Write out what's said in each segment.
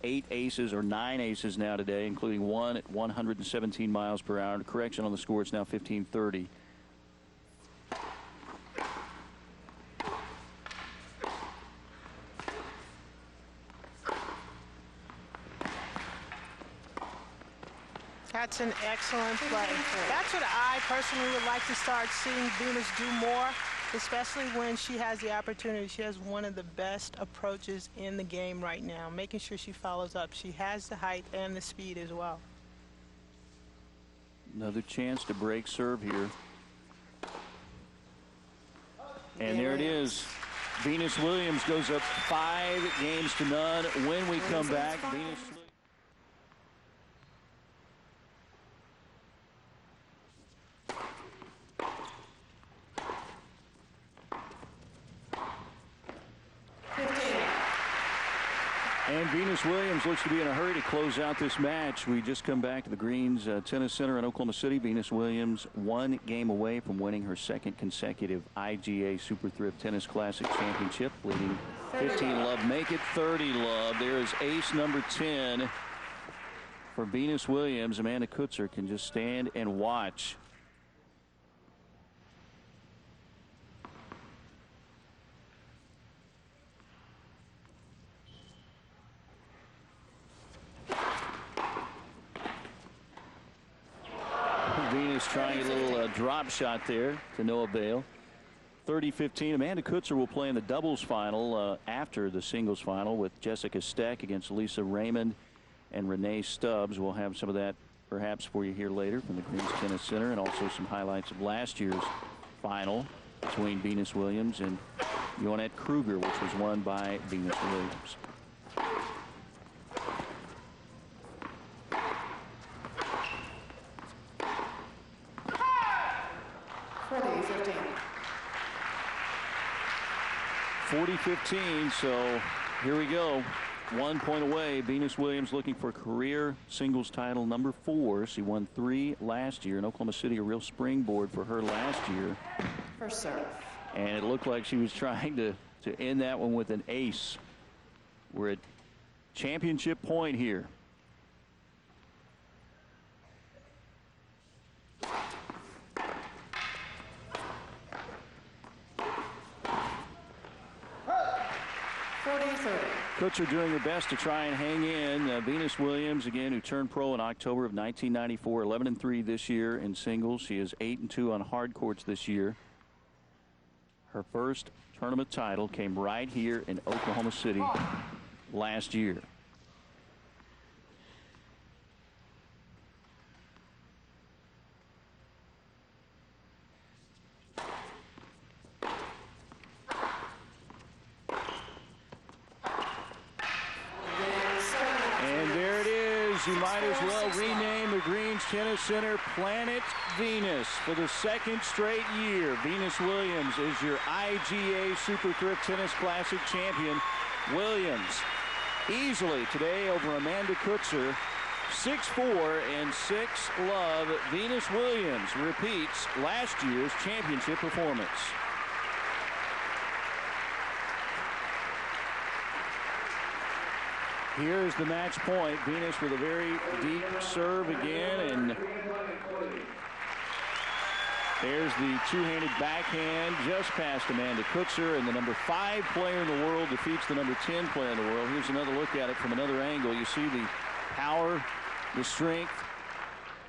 8 aces or 9 aces now today, including one at 117 miles per hour. Correction on the score, it's now 1530. That's an excellent play. That's what I personally would like to start seeing Venus do more, especially when she has the opportunity. She has one of the best approaches in the game right now, making sure she follows up. She has the height and the speed as well. Another chance to break serve here. And there it is. Venus Williams goes up 5 games to none. When we come back, Venus. And Venus Williams looks to be in a hurry to close out this match. We just come back to the Greens Tennis Center in Oklahoma City. Venus Williams 1 game away from winning her 2nd consecutive IGA Super Thrift Tennis Classic Championship, leading 15 love. Make it 30 love. There is ace number 10 for Venus Williams. Amanda Coetzer can just stand and watch. Venus trying a little drop shot there to no avail. 30-15. Amanda Coetzer will play in the doubles final after the singles final with Jessica Steck against Lisa Raymond and Renee Stubbs. We'll have some of that perhaps for you here later from the Greens Tennis Center, and also some highlights of last year's final between Venus Williams and Yvonne Kruger, which was won by Venus Williams. Ready, 40-15, so here we go. 1 point away. Venus Williams looking for career singles title number 4. She won 3 last year in Oklahoma City, a real springboard for her last year. First serve. And it looked like she was trying to end that one with an ace. We're at championship point here. Coetzer doing her best to try and hang in. Venus Williams, again, who turned pro in October of 1994, 11-3 this year in singles. She is 8-2 on hard courts this year. Her first tournament title came right here in Oklahoma City last year. You might as well rename the Greens Tennis Center Planet Venus for the 2nd straight year. Venus Williams is your IGA Super Thrift Tennis Classic champion. Williams easily today over Amanda Coetzer, 6-4 and 6 love. Venus Williams repeats last year's championship performance. Here's the match point. Venus with a very deep serve again, and there's the two-handed backhand just past Amanda Coetzer, and the number 5 player in the world defeats the number 10 player in the world. Here's another look at it from another angle. You see the power, the strength,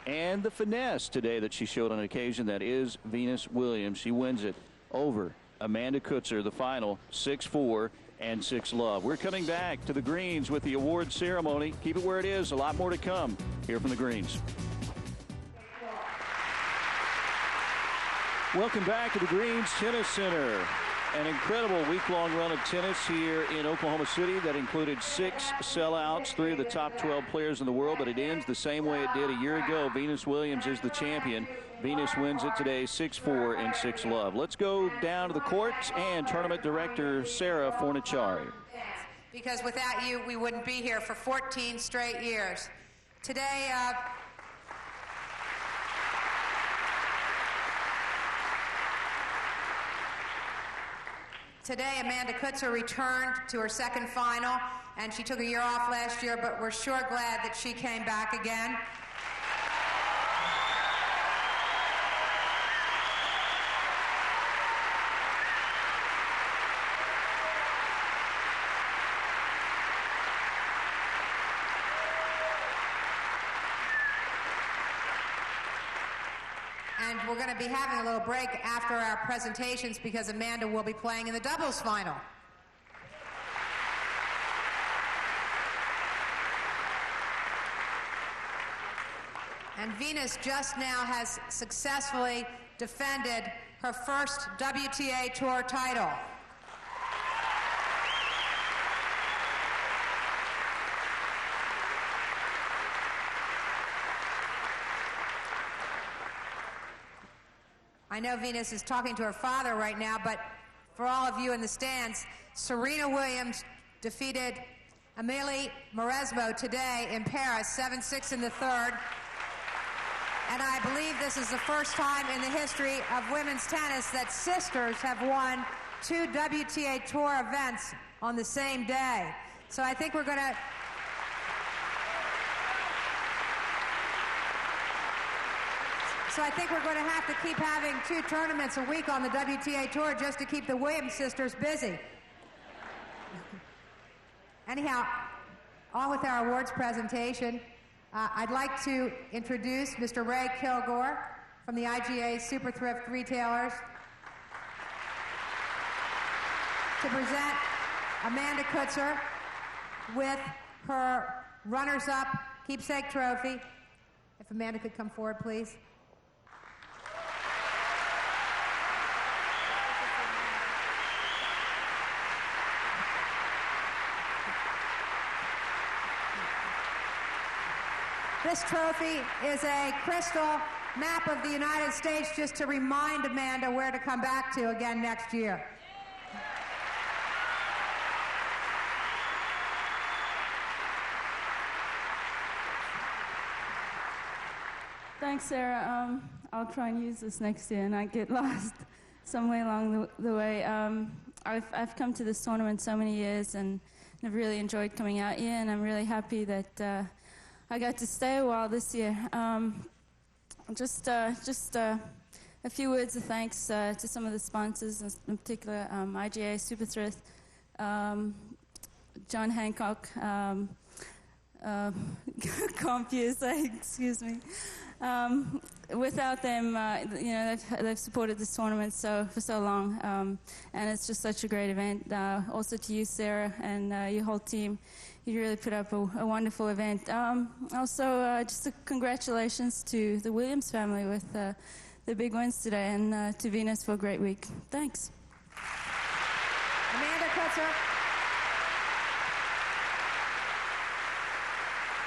and the finesse today that she showed on occasion. That is Venus Williams. She wins it over Amanda Coetzer, the final 6-4 and 6 love. We're coming back to the Greens with the award ceremony. Keep it where it is. A lot more to come here from the Greens. Welcome back to the Greens Tennis Center. An incredible week-long run of tennis here in Oklahoma City that included 6 sellouts, 3 of the top 12 players in the world, but it ends the same way it did a year ago. Venus Williams is the champion. Venus wins it today 6-4 and 6 love. Let's go down to the courts and tournament director Sarah Forniciari. Because without you, we wouldn't be here for 14 straight years. Today, Today, Amanda Coetzer returned to her second final, and she took a year off last year, but we're sure glad that she came back again. And we're going to be having a little break after our presentations because Amanda will be playing in the doubles final. And Venus just now has successfully defended her first WTA Tour title. I know Venus is talking to her father right now, but for all of you in the stands, Serena Williams defeated Amélie Mauresmo today in Paris, 7-6 in the third. And I believe this is the first time in the history of women's tennis that sisters have won 2 WTA Tour events on the same day. So I think we're going to... So I think we're going to have to keep having 2 tournaments a week on the WTA Tour just to keep the Williams sisters busy. Anyhow, on with our awards presentation. I'd like to introduce Mr. Ray Kilgore from the IGA Super Thrift Retailers to present Amanda Coetzer with her runners-up keepsake trophy. If Amanda could come forward, please. This trophy is a crystal map of the United States just to remind Amanda where to come back to again next year. Thanks, Sarah. I'll try and use this next year and not get lost somewhere along the way. I've come to this tournament so many years and I've really enjoyed coming out here, and I'm really happy that I got to stay a while this year. Just a few words of thanks to some of the sponsors, in particular IGA Super Thrift, John Hancock, CompUSA, excuse me. Without them, they've supported this tournament for so long, and it's just such a great event. Also to you, Sarah, and your whole team. You really put up a wonderful event. Also, just congratulations to the Williams family with the big wins today, and to Venus for a great week. Thanks. Amanda Coetzer.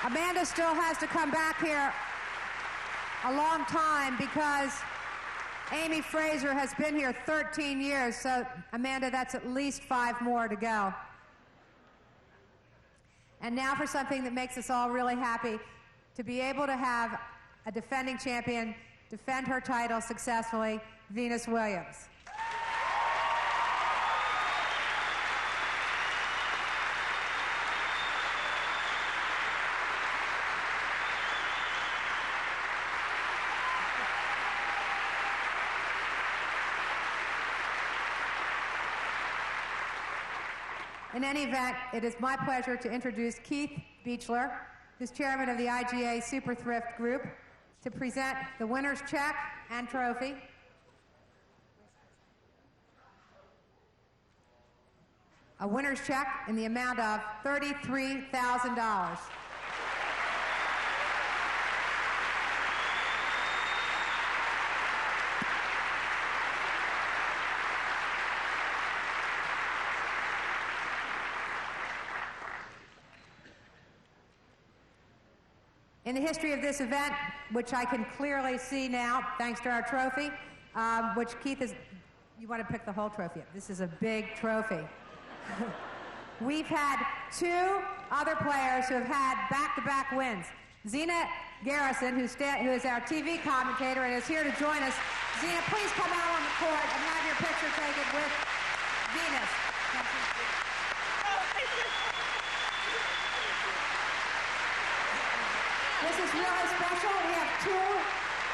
Amanda still has to come back here a long time because Amy Fraser has been here 13 years. So, Amanda, that's at least 5 more to go. And now for something that makes us all really happy, to be able to have a defending champion defend her title successfully, Venus Williams. In any event, it is my pleasure to introduce Keith Beechler, who's chairman of the IGA Super Thrift Group, to present the winner's check and trophy. A winner's check in the amount of $33,000. In the history of this event, which I can clearly see now, thanks to our trophy, which Keith is, you want to pick the whole trophy up. This is a big trophy. We've had 2 other players who have had back-to-back wins. Zina Garrison, who is our TV commentator and is here to join us. Zina, please come out on the court and have your picture taken with Venus. This is really special. We have two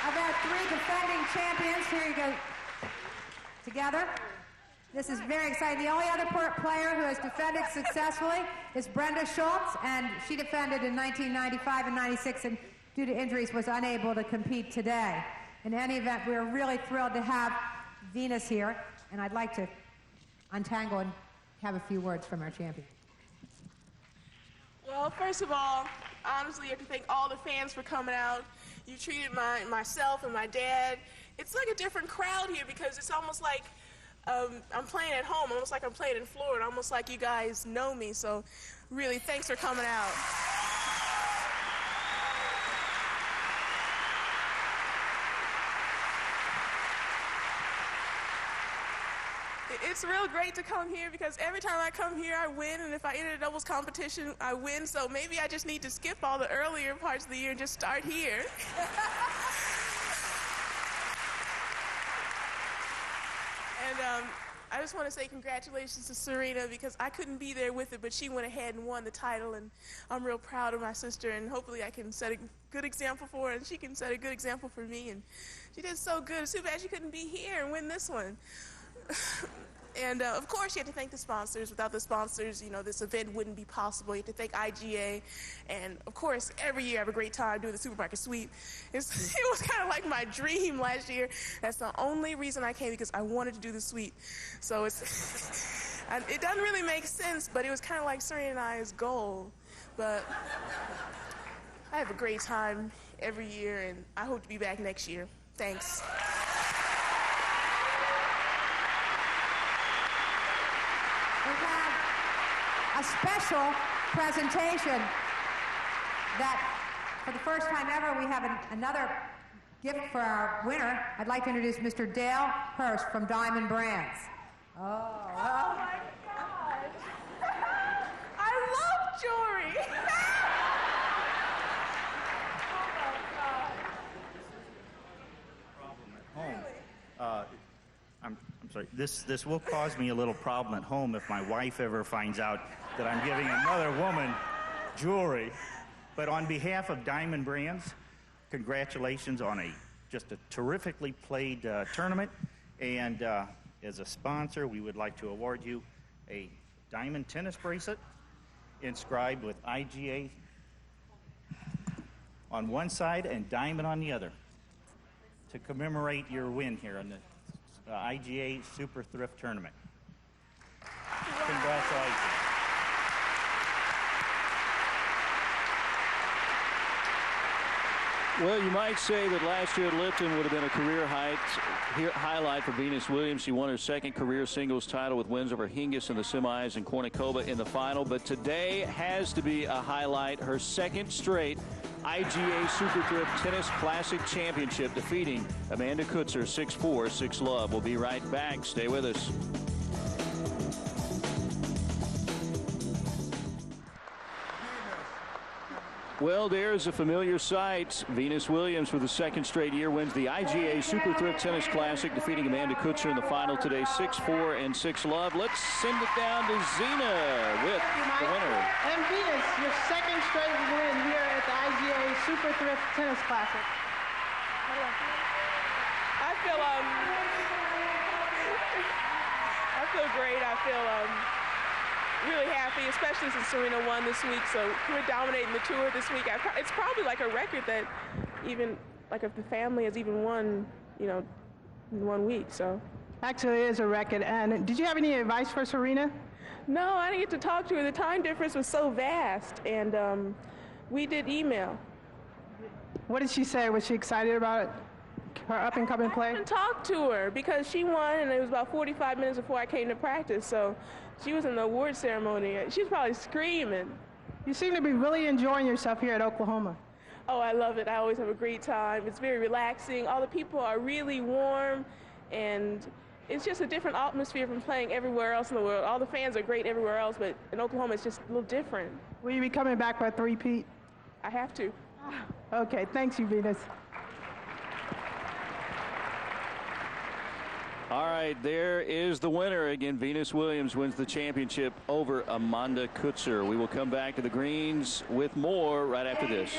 of our three defending champions. Here you go. Together. This is very exciting. The only other player who has defended successfully is Brenda Schultz, and she defended in 1995 and 96, and due to injuries was unable to compete today. In any event, we're really thrilled to have Venus here, and I'd like to untangle and have a few words from our champion. Well, first of all, honestly, you have to thank all the fans for coming out. You treated myself and my dad. It's like a different crowd here because it's almost like I'm playing at home, almost like I'm playing in Florida, almost like you guys know me. So really, thanks for coming out. It's real great to come here because every time I come here, I win, and if I enter a doubles competition, I win. So maybe I just need to skip all the earlier parts of the year and just start here. And I just want to say congratulations to Serena because I couldn't be there with it, but she went ahead and won the title, and I'm real proud of my sister, and hopefully I can set a good example for her, and she can set a good example for me, and she did so good. It's too bad she couldn't be here and win this one. And of course, you have to thank the sponsors. Without the sponsors, you know, this event wouldn't be possible. You have to thank IGA. And of course, every year I have a great time doing the supermarket sweep. It was kind of like my dream last year. That's the only reason I came, because I wanted to do the sweep. So it doesn't really make sense, but it was kind of like Serena and I's goal. But I have a great time every year, and I hope to be back next year. Thanks. We have a special presentation that, for the first time ever, we have another gift for our winner. I'd like to introduce Mr. Dale Hurst from Diamond Brands. Oh my God! I love jewelry! I'm sorry, this will cause me a little problem at home if my wife ever finds out that I'm giving another woman jewelry. But on behalf of Diamond Brands, congratulations on just a terrifically played tournament. And as a sponsor, we would like to award you a diamond tennis bracelet inscribed with IGA on one side and diamond on the other to commemorate your win here in the IGA Super Thrift Tournament. Congratulations. Well, you might say that last year at Lipton would have been a career highlight for Venus Williams. She won her second career singles title with wins over Hingis in the semis and Kournikova in the final. But today has to be a highlight. Her second straight IGA Super Thrift Tennis Classic Championship, defeating Amanda Coetzer 6-4, 6-love. We'll be right back. Stay with us. Well, there's a familiar sight. Venus Williams, for the second straight year, wins the IGA Super Thrift Tennis Classic, defeating Amanda Coetzer in the final today, 6-4 and 6-love. Let's send it down to Zena with the winner. And Venus, your second straight win here at the IGA Super Thrift Tennis Classic. I feel great. I feel really happy, especially since Serena won this week. So we're dominating the tour this week. It's probably like a record that even, like, if the family has even won, you know, in 1 week. So Actually, it is a record. And did you have any advice for Serena? no, I didn't get to talk to her. The time difference was so vast, and we did email. What did she say? Was she excited about her up-and-coming play? I didn't talk to her because she won, and it was about 45 minutes before I came to practice. So she was in the award ceremony. She was probably screaming. You seem to be really enjoying yourself here at Oklahoma. Oh, I love it. I always have a great time. It's very relaxing. All the people are really warm, and it's just a different atmosphere from playing everywhere else in the world. All the fans are great everywhere else, but in Oklahoma, it's just a little different. Will you be coming back for a three-peat? I have to. Okay, thanks you, Venus. All right, there is the winner. Again, Venus Williams wins the championship over Amanda Coetzer. We will come back to the greens with more right after this.